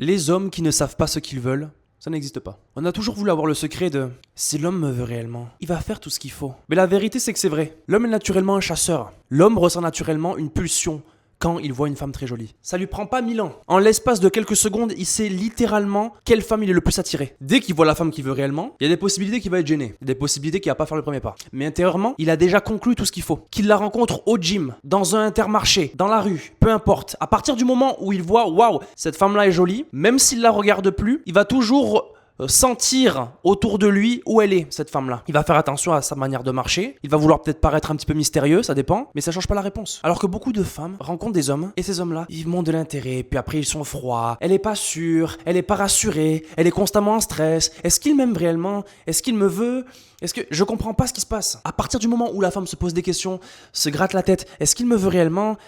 Les hommes qui ne savent pas ce qu'ils veulent, ça n'existe pas. On a toujours voulu avoir le secret de « si l'homme me veut réellement, il va faire tout ce qu'il faut ». Mais la vérité c'est que c'est vrai. L'homme est naturellement un chasseur. L'homme ressent naturellement une pulsion quand il voit une femme très jolie. Ça lui prend pas 1000 ans. En l'espace de quelques secondes, il sait littéralement quelle femme il est le plus attiré. Dès qu'il voit la femme qu'il veut réellement, il y a des possibilités qu'il va être gêné. Il y a des possibilités qu'il va pas faire le premier pas. Mais intérieurement, il a déjà conclu tout ce qu'il faut. Qu'il la rencontre au gym, dans un intermarché, dans la rue, peu importe. À partir du moment où il voit « waouh, cette femme-là est jolie », même s'il la regarde plus, il va toujours sentir autour de lui où elle est, cette femme-là. Il va faire attention à sa manière de marcher. Il va vouloir peut-être paraître un petit peu mystérieux, ça dépend, mais ça change pas la réponse. Alors que beaucoup de femmes rencontrent des hommes, et ces hommes-là, ils montrent de l'intérêt, puis après ils sont froids. Elle est pas sûre, elle est pas rassurée, elle est constamment en stress. Est-ce qu'il m'aime réellement? Est-ce qu'il me veut? Est-ce que je comprends pas ce qui se passe? À partir du moment où la femme se pose des questions, se gratte la tête, est-ce qu'il me veut réellement?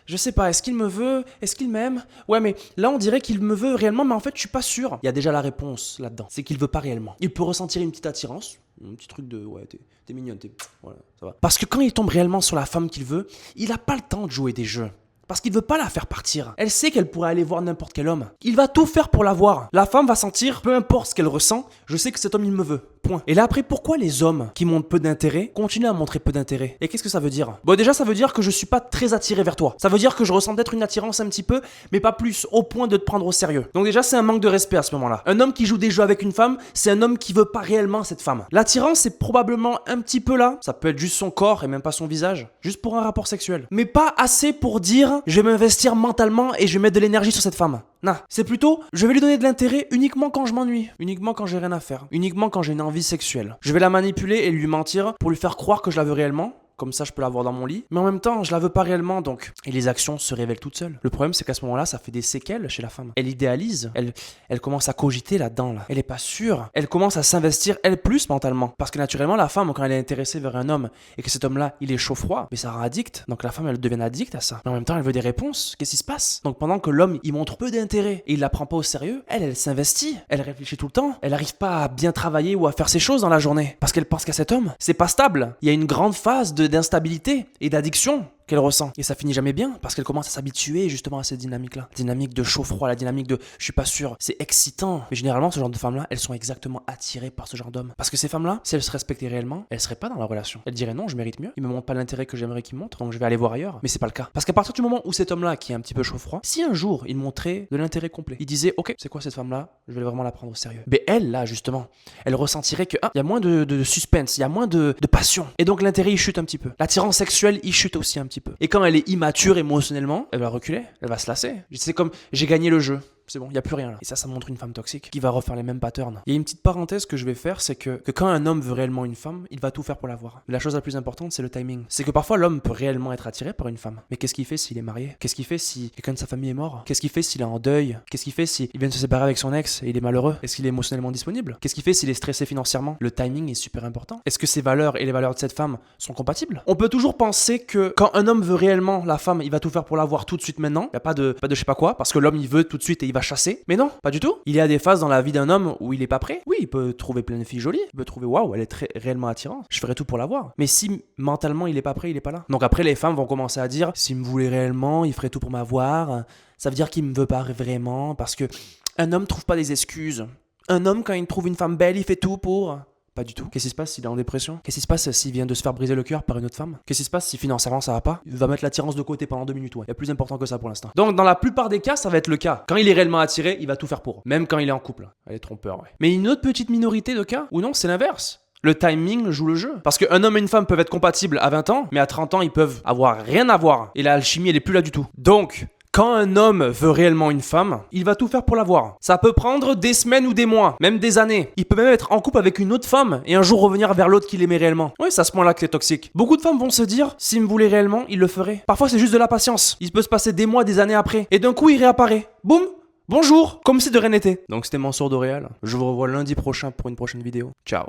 Je sais pas, est-ce qu'il me veut? Est-ce qu'il m'aime? Ouais, mais là, on dirait qu'il me veut réellement, mais en fait, je suis pas sûr. Il y a déjà la réponse là-dedans. C'est qu'il veut pas réellement. Il peut ressentir une petite attirance, un petit truc de ouais, t'es mignonne, voilà, ça va. Parce que quand il tombe réellement sur la femme qu'il veut, il a pas le temps de jouer des jeux. Parce qu'il veut pas la faire partir. Elle sait qu'elle pourrait aller voir n'importe quel homme. Il va tout faire pour la voir. La femme va sentir, peu importe ce qu'elle ressent, je sais que cet homme il me veut. Point. Et là après, pourquoi les hommes qui montrent peu d'intérêt continuent à montrer peu d'intérêt? Et qu'est-ce que ça veut dire? Bon, déjà ça veut dire que je suis pas très attiré vers toi. Ça veut dire que je ressens peut-être une attirance un petit peu, mais pas plus, au point de te prendre au sérieux. Donc déjà c'est un manque de respect à ce moment-là. Un homme qui joue des jeux avec une femme, c'est un homme qui veut pas réellement cette femme. L'attirance c'est probablement un petit peu là. Ça peut être juste son corps et même pas son visage. Juste pour un rapport sexuel. Mais pas assez pour dire je vais m'investir mentalement et je vais mettre de l'énergie sur cette femme. Non, c'est plutôt, je vais lui donner de l'intérêt uniquement quand je m'ennuie, uniquement quand j'ai rien à faire, uniquement quand j'ai une envie sexuelle. Je vais la manipuler et lui mentir pour lui faire croire que je la veux réellement. Comme ça, je peux l'avoir dans mon lit. Mais en même temps, je la veux pas réellement, donc. Et les actions se révèlent toutes seules. Le problème, c'est qu'à ce moment-là, ça fait des séquelles chez la femme. Elle idéalise. Elle commence à cogiter là-dedans, là. Elle est pas sûre. Elle commence à s'investir, elle, plus mentalement. Parce que naturellement, la femme, quand elle est intéressée vers un homme et que cet homme-là, il est chaud-froid, mais ça rend addict. Donc la femme, elle devient addict à ça. Mais en même temps, elle veut des réponses. Qu'est-ce qui se passe? Donc pendant que l'homme, il montre peu d'intérêt et il la prend pas au sérieux, elle s'investit. Elle réfléchit tout le temps. Elle arrive pas à bien travailler ou à faire ses choses dans la journée. Parce qu'elle pense qu'à cet homme. C'est pas stable. Il y a une grande phase d'instabilité et d'addiction qu'elle ressent. Et ça finit jamais bien parce qu'elle commence à s'habituer justement à cette dynamique-là. La dynamique de chaud-froid, la dynamique de je suis pas sûr. C'est excitant. Mais généralement, ce genre de femmes-là, elles sont exactement attirées par ce genre d'homme. Parce que ces femmes-là, si elles se respectaient réellement, elles seraient pas dans la relation. Elles diraient non, je mérite mieux. Il me montre pas l'intérêt que j'aimerais qu'il me montre, donc je vais aller voir ailleurs. Mais c'est pas le cas. Parce qu'à partir du moment où cet homme-là, qui est un petit peu chaud-froid, si un jour il montrait de l'intérêt complet, il disait ok, c'est quoi cette femme-là? Je vais vraiment la prendre au sérieux. Mais elle, là, justement, elle ressentirait que il y a moins de suspense, il y a moins de passion. Et donc l'intérêt, il chute un petit peu. L'attirance sexuelle, il chute aussi un petit peu. Et quand elle est immature émotionnellement, elle va reculer, elle va se lasser. C'est comme j'ai gagné le jeu. C'est bon, il n'y a plus rien là. Et ça montre une femme toxique qui va refaire les mêmes patterns. Il y a une petite parenthèse que je vais faire, c'est que quand un homme veut réellement une femme, il va tout faire pour l'avoir. La chose la plus importante, c'est le timing. C'est que parfois l'homme peut réellement être attiré par une femme. Mais qu'est-ce qu'il fait s'il est marié? Qu'est-ce qu'il fait si quelqu'un de sa famille est mort? Qu'est-ce qu'il fait s'il est en deuil? Qu'est-ce qu'il fait s'il vient de se séparer avec son ex et il est malheureux? Est-ce qu'il est émotionnellement disponible? Qu'est-ce qu'il fait s'il est stressé financièrement? Le timing est super important. Est-ce que ses valeurs et les valeurs de cette femme sont compatibles? On peut toujours penser que quand un homme veut réellement la femme, il va tout faire pour l'avoir tout de suite maintenant. Il n'y a pas de je sais pas quoi, parce que l'homme il veut tout de suite et il va chasser. Mais non, pas du tout. Il y a des phases dans la vie d'un homme où il est pas prêt. Oui, il peut trouver plein de filles jolies. Il peut trouver waouh, elle est réellement attirante. Je ferai tout pour la voir. Mais si mentalement il est pas prêt, il est pas là. Donc après les femmes vont commencer à dire s'il me voulait réellement, il ferait tout pour m'avoir. Ça veut dire qu'il me veut pas vraiment parce que un homme trouve pas des excuses. Un homme quand il trouve une femme belle, il fait tout pour. Pas du tout. Qu'est-ce qui se passe s'il est en dépression? Qu'est-ce qui se passe s'il vient de se faire briser le cœur par une autre femme? Qu'est-ce qui se passe si financièrement ça va pas? Il va mettre l'attirance de côté pendant 2 minutes, ouais. Il y a plus important que ça pour l'instant. Donc dans la plupart des cas, ça va être le cas. Quand il est réellement attiré, il va tout faire pour. Même quand il est en couple. Elle est trompeur, ouais. Mais une autre petite minorité de cas, ou non, c'est l'inverse. Le timing joue le jeu. Parce qu'un homme et une femme peuvent être compatibles à 20 ans, mais à 30 ans, ils peuvent avoir rien à voir. Et l'alchimie, elle est plus là du tout. Donc, quand un homme veut réellement une femme, il va tout faire pour l'avoir. Ça peut prendre des semaines ou des mois, même des années. Il peut même être en couple avec une autre femme et un jour revenir vers l'autre qu'il aimait réellement. Oui, c'est à ce point-là que c'est toxique. Beaucoup de femmes vont se dire, s'il me voulait réellement, il le ferait. Parfois, c'est juste de la patience. Il peut se passer des mois, des années après. Et d'un coup, il réapparaît. Boum! Bonjour! Comme si de rien n'était. Donc c'était Mansour d'Oréal. Je vous revois lundi prochain pour une prochaine vidéo. Ciao!